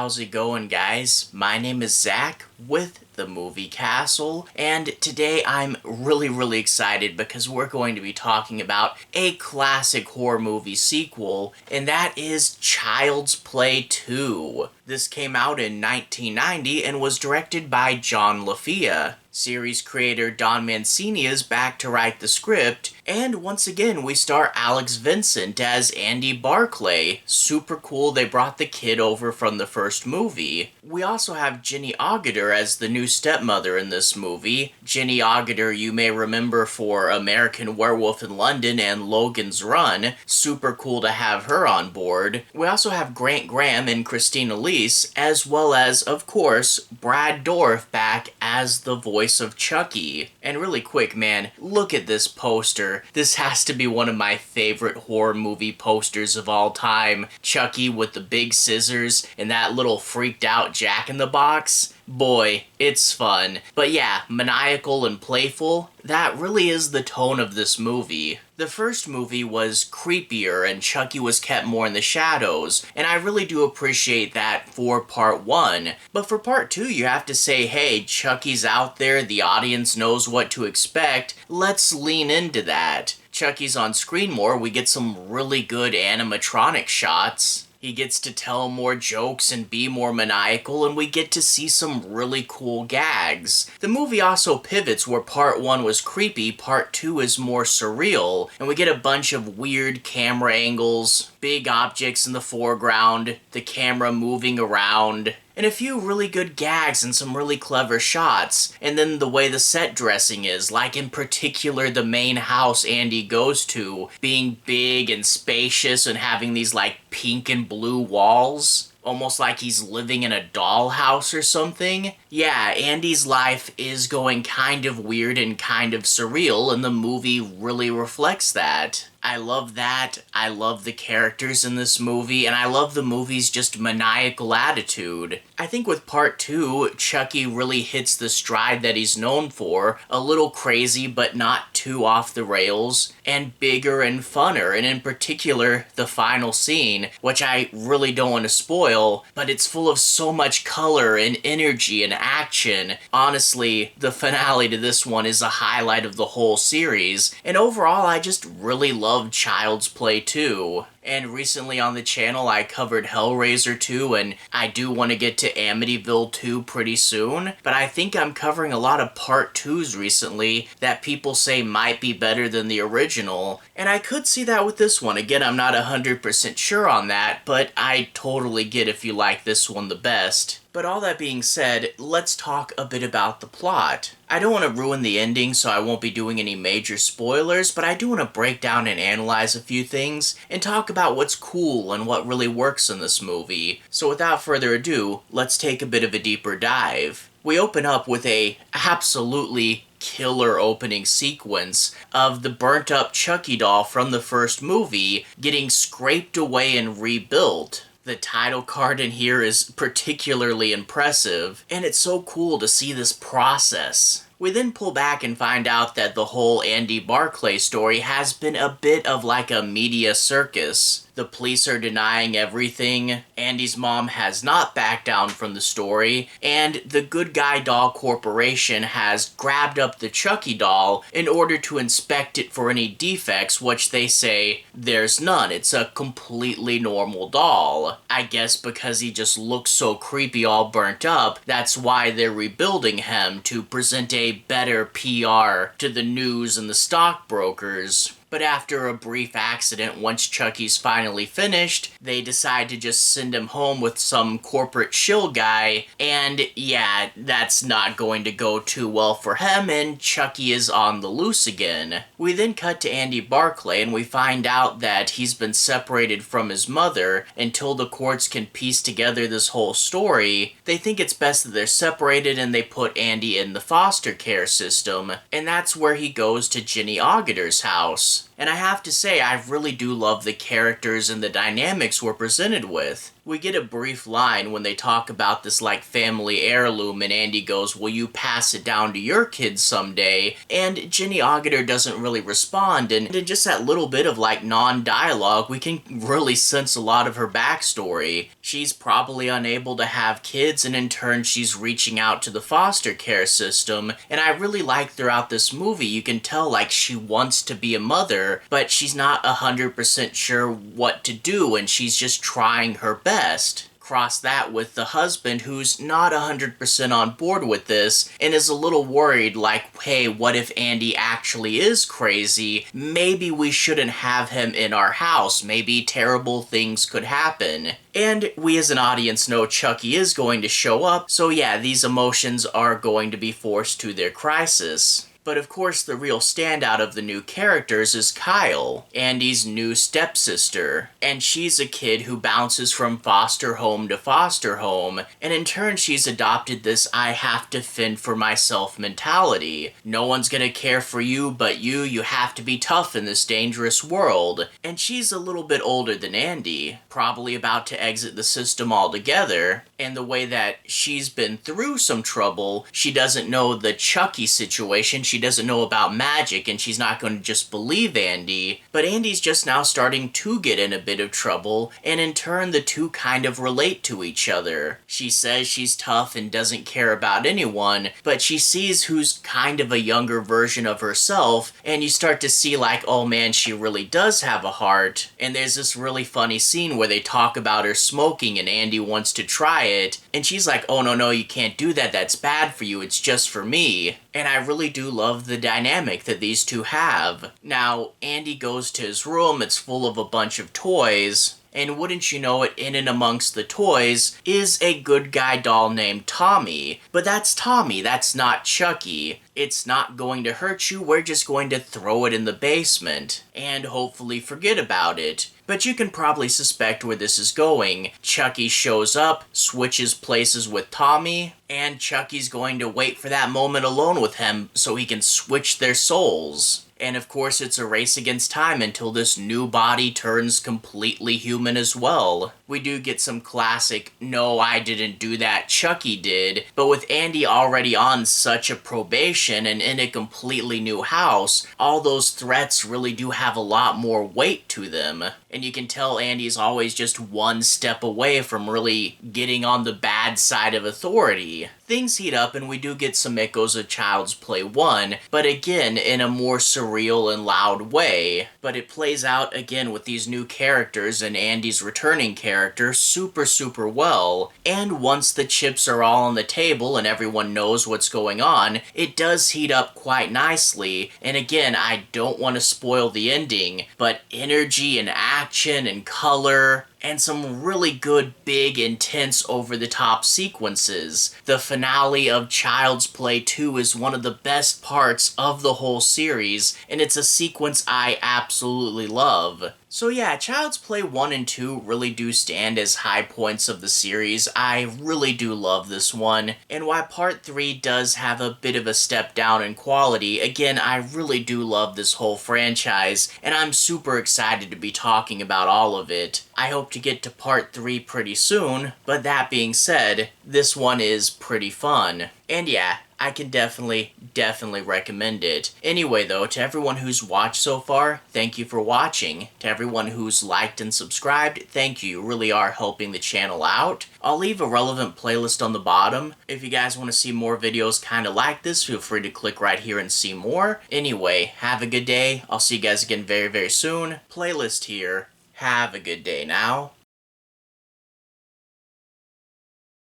how's it going, guys? My name is Zach with the Movie Castle, and today I'm really excited because we're going to be talking about a classic horror movie sequel, and that is Child's Play 2. This came out in 1990 and was directed by John Lafia. Series creator Don Mancini is back to write the script, and once again we star Alex Vincent as Andy Barclay. Super cool they brought the kid over from the first movie. We also have Jenny Agutter as the new stepmother in this movie. Jenny Agutter you may remember for American Werewolf in London and Logan's Run. Super cool to have her on board. We also have Gerrit Graham and Christine Elise, as well as, of course, Brad Dourif back as the voice of Chucky. And really quick, man, look at this poster. This has to be one of my favorite horror movie posters of all time. Chucky with the big scissors and that little freaked out Jack-in-the-Box. Boy, it's fun. But yeah, maniacal and playful, that really is the tone of this movie. The first movie was creepier and Chucky was kept more in the shadows, and I really do appreciate that for part 1. But for part 2, you have to say, hey, Chucky's out there, the audience knows what to expect, let's lean into that. Chucky's on screen more, we get some really good animatronic shots. He gets to tell more jokes and be more maniacal, and we get to see some really cool gags. The movie also pivots where part 1 was creepy, part 2 is more surreal, and we get a bunch of weird camera angles, big objects in the foreground, the camera moving around, and a few really good gags and some really clever shots. And then the way the set dressing is, like in particular the main house Andy goes to, being big and spacious and having these like pink and blue walls. Almost like he's living in a dollhouse or something. Yeah, Andy's life is going kind of weird and kind of surreal, and the movie really reflects that. I love that, I love the characters in this movie, and I love the movie's just maniacal attitude. I think with part 2, Chucky really hits the stride that he's known for, a little crazy but not too off the rails, and bigger and funner, and in particular, the final scene, which I really don't want to spoil, but it's full of so much color and energy and action. Honestly, the finale to this one is a highlight of the whole series, and overall I just really love Child's Play 2. And recently on the channel I covered Hellraiser 2, and I do want to get to Amityville 2 pretty soon, but I think I'm covering a lot of part 2s recently that people say might be better than the original, and I could see that with this one. Again, I'm not 100% sure on that, but I totally get if you like this one the best. But all that being said, let's talk a bit about the plot. I don't want to ruin the ending, so I won't be doing any major spoilers, but I do want to break down and analyze a few things, and talk about what's cool and what really works in this movie. So without further ado, let's take a bit of a deeper dive. We open up with a absolutely killer opening sequence of the burnt up Chucky doll from the first movie getting scraped away and rebuilt. The title card in here is particularly impressive, and it's so cool to see this process. We then pull back and find out that the whole Andy Barclay story has been a bit of like a media circus. The police are denying everything, Andy's mom has not backed down from the story, and the Good Guy Doll Corporation has grabbed up the Chucky doll in order to inspect it for any defects, which they say there's none. It's a completely normal doll. I guess because he just looks so creepy all burnt up, that's why they're rebuilding him, to present a better PR to the news and the stockbrokers. But after a brief accident, once Chucky's finally finished, they decide to just send him home with some corporate shill guy, and yeah, that's not going to go too well for him, and Chucky is on the loose again. We then cut to Andy Barclay, and we find out that he's been separated from his mother. Until the courts can piece together this whole story, they think it's best that they're separated, and they put Andy in the foster care system, and that's where he goes to Jenny Agutter's house. And I have to say, I really do love the characters and the dynamics we're presented with. We get a brief line when they talk about this like family heirloom, and Andy goes, will you pass it down to your kids someday? And Jenny Agutter doesn't really respond, and in just that little bit of like non-dialogue, we can really sense a lot of her backstory. She's probably unable to have kids, and in turn she's reaching out to the foster care system, and I really like throughout this movie you can tell like she wants to be a mother, but she's not 100% sure what to do, and she's just trying her best. Cross that with the husband who's not 100% on board with this and is a little worried like, hey, what if Andy actually is crazy? Maybe we shouldn't have him in our house. Maybe terrible things could happen. And we as an audience know Chucky is going to show up, so yeah, these emotions are going to be forced to their crisis. But of course the real standout of the new characters is Kyle, Andy's new stepsister, and she's a kid who bounces from foster home to foster home, and in turn she's adopted this I have to fend for myself mentality. No one's gonna care for you but you have to be tough in this dangerous world. And she's a little bit older than Andy, probably about to exit the system altogether, and the way that she's been through some trouble, she doesn't know the Chucky situation, she doesn't know about magic, and she's not going to just believe Andy, but Andy's just now starting to get in a bit of trouble, and in turn the two kind of relate to each other. She says she's tough and doesn't care about anyone, but she sees who's kind of a younger version of herself, and you start to see like, oh man, she really does have a heart. And there's this really funny scene where they talk about her smoking and Andy wants to try it, and she's like, oh no, you can't do that, that's bad for you, it's just for me. And I really do love the dynamic that these two have. Now, Andy goes to his room, it's full of a bunch of toys, and wouldn't you know it, in and amongst the toys is a good guy doll named Tommy. But that's Tommy, that's not Chucky. It's not going to hurt you, we're just going to throw it in the basement, and hopefully forget about it. But you can probably suspect where this is going. Chucky shows up, switches places with Tommy, and Chucky's going to wait for that moment alone with him so he can switch their souls. And of course it's a race against time until this new body turns completely human as well. We do get some classic, no I didn't do that, Chucky did, but with Andy already on such a probation and in a completely new house, all those threats really do have a lot more weight to them. And you can tell Andy's always just one step away from really getting on the bad side of authority. Things heat up and we do get some echoes of Child's Play 1, but again in a more surreal and loud way. But it plays out again with these new characters and Andy's returning character super well. And once the chips are all on the table and everyone knows what's going on, it does heat up quite nicely. And again, I don't want to spoil the ending, but energy and action and color and some really good, big, intense, over-the-top sequences. The finale of Child's Play 2 is one of the best parts of the whole series, and it's a sequence I absolutely love. So yeah, Child's Play 1 and 2 really do stand as high points of the series. I really do love this one. And while Part 3 does have a bit of a step down in quality, again, I really do love this whole franchise, and I'm super excited to be talking about all of it. I hope to get to Part 3 pretty soon, but that being said, this one is pretty fun. And yeah, I can definitely recommend it. Anyway though, to everyone who's watched so far, thank you for watching. To everyone who's liked and subscribed, thank you. You really are helping the channel out. I'll leave a relevant playlist on the bottom. If you guys want to see more videos kinda like this, feel free to click right here and see more. Anyway, have a good day. I'll see you guys again very soon. Playlist here. Have a good day now.